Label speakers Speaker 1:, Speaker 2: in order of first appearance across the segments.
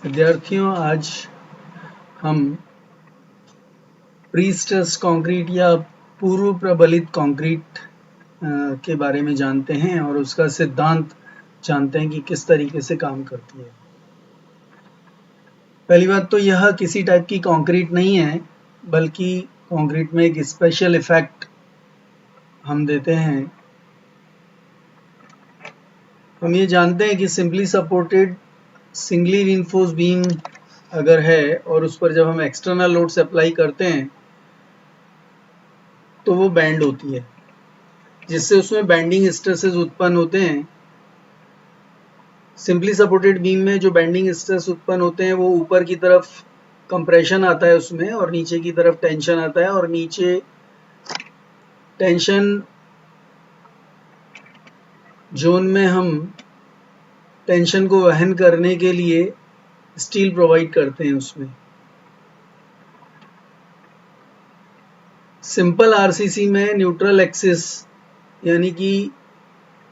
Speaker 1: विद्यार्थियों, आज हम प्री स्ट्रेस कंक्रीट या पूर्व प्रबलित कंक्रीट के बारे में जानते हैं और उसका सिद्धांत जानते हैं कि किस तरीके से काम करती है। पहली बात तो यह किसी टाइप की कंक्रीट नहीं है, बल्कि कंक्रीट में एक स्पेशल इफेक्ट हम देते हैं। हम ये जानते हैं कि simply supported singly reinforce beam अगर है और उस पर जब हम एक्सटर्नल लोड्स अप्लाई करते हैं तो वो बैंड होती है, जिससे उसमें बैंडिंग स्ट्रेसेस उत्पन्न होते हैं। सिंपली सपोर्टेड बीम में जो बैंडिंग स्ट्रेस उत्पन्न होते हैं वो ऊपर की तरफ कंप्रेशन आता है उसमें, और नीचे की तरफ टेंशन आता है, और नीचे टेंशन जोन में हम टेंशन को वहन करने के लिए स्टील प्रोवाइड करते हैं उसमें। सिंपल आरसीसी में न्यूट्रल एक्सिस यानी कि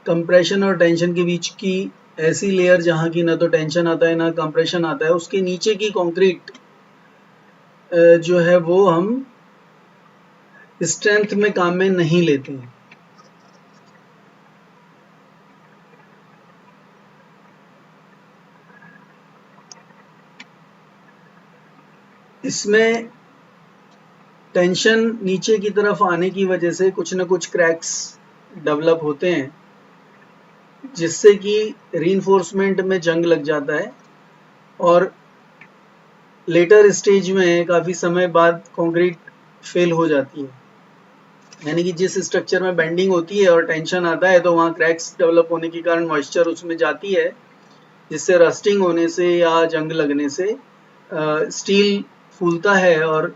Speaker 1: कंप्रेशन और टेंशन के बीच की ऐसी लेयर जहां की ना तो टेंशन आता है ना कंप्रेशन आता है, उसके नीचे की कंक्रीट जो है वो हम स्ट्रेंथ में काम में नहीं लेते हैं। इसमें टेंशन नीचे की तरफ आने की वजह से कुछ न कुछ क्रैक्स डेवलप होते हैं, जिससे कि रीइंफोर्समेंट में जंग लग जाता है और लेटर स्टेज में काफ़ी समय बाद कंक्रीट फेल हो जाती है। यानी कि जिस स्ट्रक्चर में बेंडिंग होती है और टेंशन आता है तो वहाँ क्रैक्स डेवलप होने के कारण मॉइस्चर उसमें जाती है, जिससे रस्टिंग होने से या जंग लगने से स्टील फूलता है और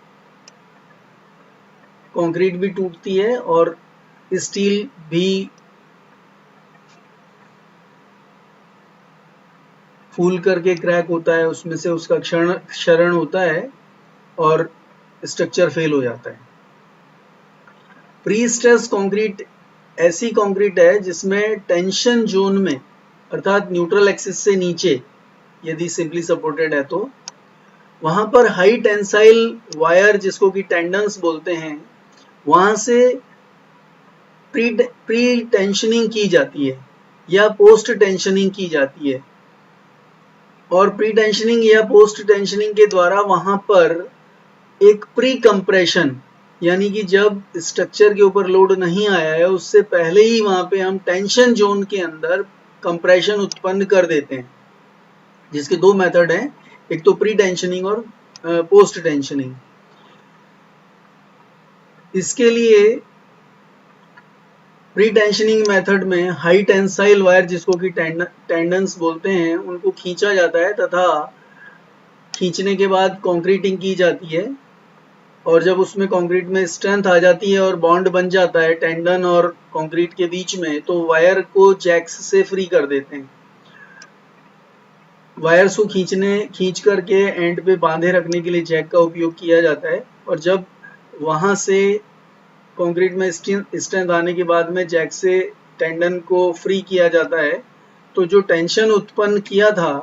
Speaker 1: कंक्रीट भी टूटती है और स्टील भी फूल करके क्रैक होता है, उसमें से उसका क्षरण होता है और स्ट्रक्चर फेल हो जाता है। प्री स्ट्रेस कंक्रीट ऐसी कंक्रीट है जिसमें टेंशन जोन में, अर्थात न्यूट्रल एक्सिस से नीचे यदि सिंपली सपोर्टेड है तो वहां पर हाई टेंसाइल वायर, जिसको कि टेंडन्स बोलते हैं, वहां से प्री टेंशनिंग की जाती है या पोस्ट टेंशनिंग की जाती है। और प्री टेंशनिंग या पोस्ट टेंशनिंग के द्वारा वहां पर एक प्री कंप्रेशन, यानी कि जब स्ट्रक्चर के ऊपर लोड नहीं आया है उससे पहले ही वहां पे हम टेंशन जोन के अंदर कंप्रेशन उत्पन्न कर देते हैं, जिसके दो मेथड हैं, एक तो प्री टेंशनिंग और पोस्ट टेंशनिंग। इसके लिए प्री टेंशनिंग मेथड में हाई टेंसाइल वायर, जिसको कि टेंडन्स बोलते हैं, उनको खींचा जाता है तथा खींचने के बाद कंक्रीटिंग की जाती है, और जब उसमें कंक्रीट में स्ट्रेंथ आ जाती है और बॉन्ड बन जाता है टेंडन और कंक्रीट के बीच में, तो वायर को जैक्स से फ्री कर देते हैं। वायर्स को खींच करके एंड पे बांधे रखने के लिए जैक का उपयोग किया जाता है, और जब वहां से कंक्रीट में स्ट्रेंथ आने के बाद में जैक से टेंडन को फ्री किया जाता है, तो जो टेंशन उत्पन्न किया था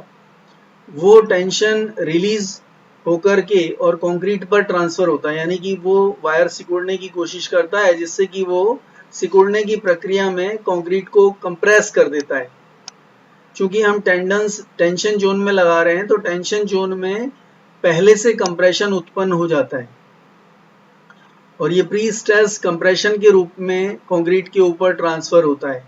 Speaker 1: वो टेंशन रिलीज होकर के और कंक्रीट पर ट्रांसफर होता है, यानी कि वो वायर सिकुड़ने की कोशिश करता है, जिससे कि वो सिकुड़ने की प्रक्रिया में कंक्रीट को कंप्रेस कर देता है। चूंकि हम टेंशन जोन में लगा रहे हैं तो टेंशन जोन में पहले से कंप्रेशन उत्पन्न हो जाता है, और ये प्री स्ट्रेस कंप्रेशन के रूप में कंक्रीट के ऊपर ट्रांसफर होता है।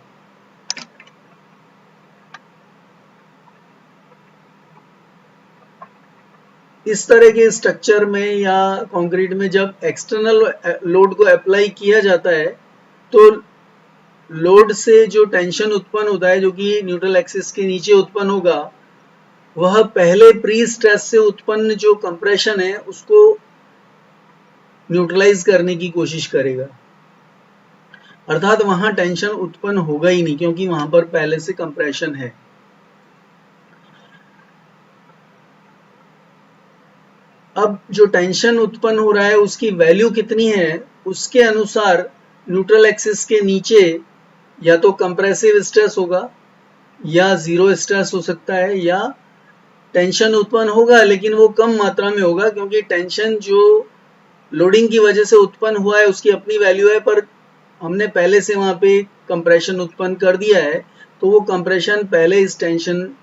Speaker 1: इस तरह के स्ट्रक्चर में या कंक्रीट में जब एक्सटर्नल लोड को अप्लाई किया जाता है तो लोड से जो टेंशन उत्पन्न होता है, जो कि न्यूट्रल एक्सिस के नीचे उत्पन्न होगा, वह पहले प्री स्ट्रेस से उत्पन्न जो कंप्रेशन है उसको न्यूट्रलाइज करने की कोशिश करेगा, अर्थात वहां टेंशन उत्पन्न होगा ही नहीं, क्योंकि वहां पर पहले से कंप्रेशन है। अब जो टेंशन उत्पन्न हो रहा है उसकी वैल्यू कितनी है, उसके अनुसार न्यूट्रल एक्सिस के नीचे या तो कंप्रेसिव स्ट्रेस होगा या जीरो स्ट्रेस हो सकता है, या टेंशन उत्पन्न होगा, लेकिन वो कम मात्रा में होगा, क्योंकि टेंशन जो लोडिंग की वजह से उत्पन्न हुआ है उसकी अपनी वैल्यू है, पर हमने पहले से वहां पे कंप्रेशन उत्पन्न कर दिया है, तो वो कंप्रेशन पहले इस टेंशन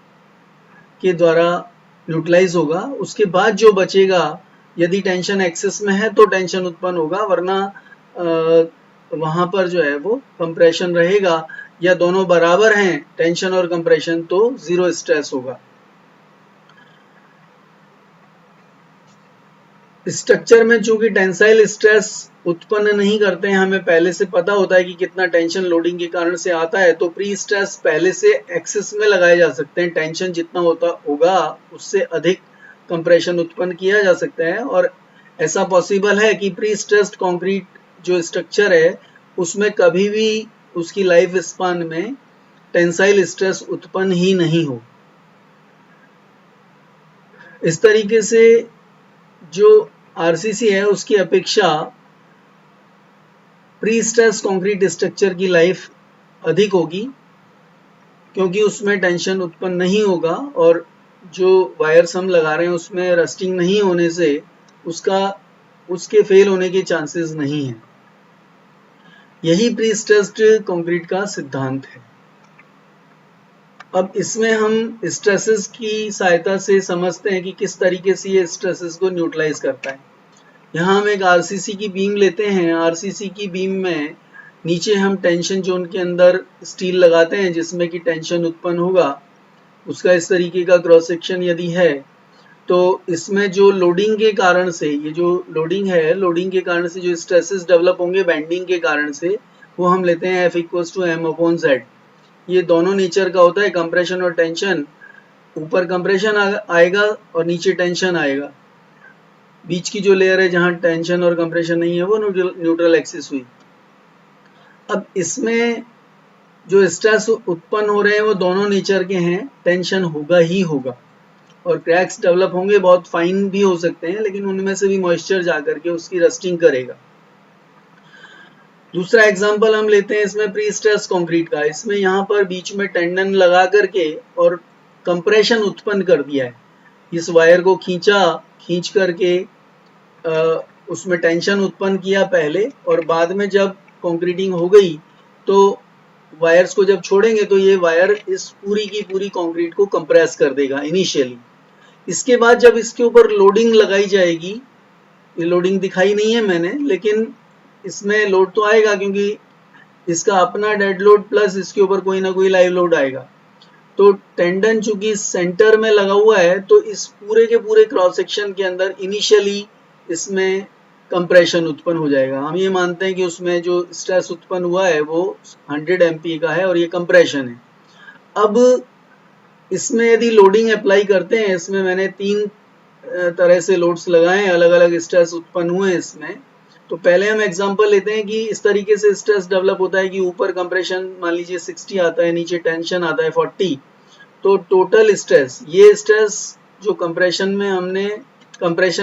Speaker 1: के द्वारा न्यूट्रलाइज होगा। उसके बाद जो बचेगा, यदि टेंशन एक्सेस में है तो टेंशन उत्पन्न होगा, वरना वहां पर जो है वो कंप्रेशन रहेगा, या दोनों बराबर हैं टेंशन और कंप्रेशन तो जीरो स्ट्रेस होगा। स्ट्रक्चर में चूंकि टेंसाइल स्ट्रेस उत्पन्न नहीं करते हैं, हमें पहले से पता होता है कि कितना टेंशन लोडिंग के कारण से आता है, तो प्री स्ट्रेस पहले से एक्सेस में लगाए जा सकते हैं। टेंशन जितना होता होगा उससे अधिक कंप्रेशन उत्पन्न किया जा सकता है, और ऐसा पॉसिबल है कि प्री स्ट्रेस्ड कंक्रीट जो स्ट्रक्चर है उसमें कभी भी उसकी लाइफ स्पान में टेंसाइल स्ट्रेस उत्पन्न ही नहीं हो। इस तरीके से जो आरसीसी है उसकी अपेक्षा प्री स्ट्रेस कंक्रीट स्ट्रक्चर की लाइफ अधिक होगी, क्योंकि उसमें टेंशन उत्पन्न नहीं होगा, और जो वायर्स हम लगा रहे हैं उसमें रस्टिंग नहीं होने से उसके फेल होने के चांसेस नहीं हैं। यही प्री स्ट्रेस्ड कंक्रीट का सिद्धांत है। अब इसमें हम स्ट्रेसेस की सहायता से समझते हैं कि किस तरीके से ये स्ट्रेसेस को न्यूट्रलाइज करता है। यहाँ हम एक आरसीसी की बीम लेते हैं। आरसीसी की बीम में नीचे हम टेंशन जोन के अंदर स्टील लगाते हैं जिसमें कि टेंशन उत्पन्न होगा। उसका इस तरीके का क्रॉस सेक्शन यदि है, तो इसमें जो लोडिंग के कारण से, ये जो लोडिंग है, लोडिंग के कारण से जो स्ट्रेसेस डेवलप होंगे बेंडिंग के कारण से, वो हम लेते हैं F=m/z। ये दोनों नेचर का होता है, कंप्रेशन और टेंशन। ऊपर कंप्रेशन आएगा और नीचे टेंशन आएगा। बीच की जो लेयर है जहां टेंशन और कंप्रेशन नहीं है वो न्यूट्रल एक्सिस हुई। अब इसमें जो स्ट्रेस उत्पन्न हो रहे हैं वो दोनों नेचर के हैं, टेंशन होगा ही होगा, और क्रैक्स डेवलप होंगे, बहुत फाइन भी हो सकते हैं, लेकिन उनमें से भी मॉइस्चर जाकर के उसकी रस्टिंग करेगा। दूसरा एग्जांपल हम लेते हैं इसमें प्री स्ट्रेस कंक्रीट का। इसमें यहाँ पर बीच में टेंडन लगा करके और कंप्रेशन उत्पन्न कर दिया है। इस वायर को खींच करके उसमें टेंशन उत्पन्न किया पहले, और बाद में जब कंक्रीटिंग हो गई तो वायर्स को जब छोड़ेंगे तो ये वायर इस पूरी की पूरी कंक्रीट को कंप्रेस कर देगा इनिशियली। इसके बाद जब इसके ऊपर लोडिंग लगाई जाएगी, ये लोडिंग दिखाई नहीं है मैंने, लेकिन इसमें लोड तो आएगा क्योंकि इसका अपना डेड लोड प्लस इसके ऊपर कोई ना कोई लाइव लोड आएगा। तो टेंडन चूंकि सेंटर में लगा हुआ है, तो इस पूरे के पूरे क्रॉस सेक्शन के अंदर इनिशियली इसमें कंप्रेशन उत्पन्न हो जाएगा। हम ये मानते हैं कि उसमें जो स्ट्रेस उत्पन्न हुआ है वो 100 MPa का है और ये कंप्रेशन है। अब इसमें यदि लोडिंग अप्लाई करते हैं, इसमें मैंने 3 तरह से लोड्स लगाए हैं, अलग अलग स्ट्रेस उत्पन्न हुए हैं इसमें। तो पहले हम एग्जांपल लेते हैं कि इस तरीके से स्ट्रेस डेवलप होता है कि ऊपर कंप्रेशन मान लीजिए 60 आता है, नीचे टेंशन आता है 40। तो टोटल स्ट्रेस, ये स्ट्रेस जो कंप्रेशन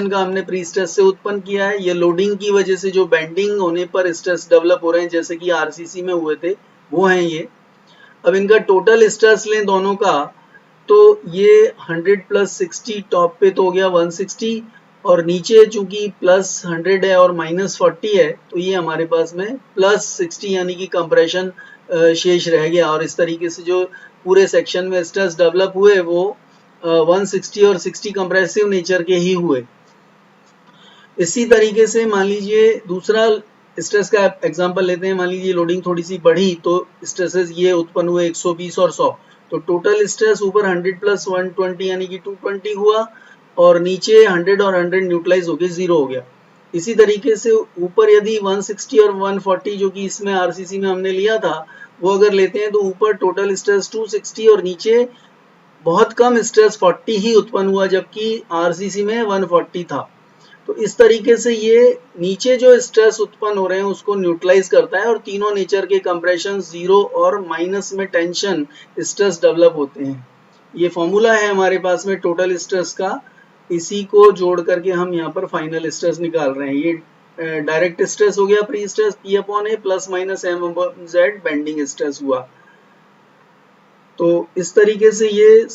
Speaker 1: का हमने प्री स्ट्रेस से उत्पन्न किया है, ये लोडिंग की वजह से जो बेंडिंग होने पर स्ट्रेस डेवलप हो रहे हैं जैसे कि आरसीसी में हुए थे, वो हैं ये। अब इनका टोटल स्ट्रेस लें दोनों का, तो ये 100 + 60 टॉप पे तो हो गया 160, और नीचे चूंकि +100 है और -40 है, तो ये हमारे पास में +60 यानी कि कंप्रेशन शेष रह गया। और इस तरीके से जो पूरे सेक्शन में स्ट्रेस डेवलप हुए वो 160 और 60 कंप्रेसिव नेचर के ही हुए। इसी तरीके से मान लीजिए दूसरा स्ट्रेस का एग्जांपल लेते हैं। मान लीजिए लोडिंग थोड़ी सी बढ़ी तो स्ट्रेसेस ये उत्पन्न हुए 120 और 100, तो टोटल स्ट्रेस ऊपर 100 + 120 यानी कि 220 हुआ, और नीचे 100 और 100 न्यूट्रलाइज हो गए, 0 हो गया। इसी तरीके से ऊपर यदि 160 और 140 जो कि इसमें आरसीसी में हमने लिया था वो अगर लेते हैं, तो ऊपर टोटल स्ट्रेस 260 और नीचे बहुत कम स्ट्रेस 40 ही उत्पन्न हुआ, जबकि आरसीसी में 140 था। तो इस तरीके से ये नीचे जो स्ट्रेस उत्पन्न हो रहे हैं उसको न्यूट्रलाइज करता है, और तीनों नेचर के कंप्रेशन 0 और माइनस में टेंशन स्ट्रेस डेवलप होते हैं। ये फॉर्मूला है हमारे पास में टोटल स्ट्रेस का, इसी को जोड़ करके हम यहाँ पर फाइनल स्ट्रेस निकाल रहे हैं। ये डायरेक्ट स्ट्रेस हो गया pre stress P/A + -m/z bending stress हुआ। तो इस तरीके से ये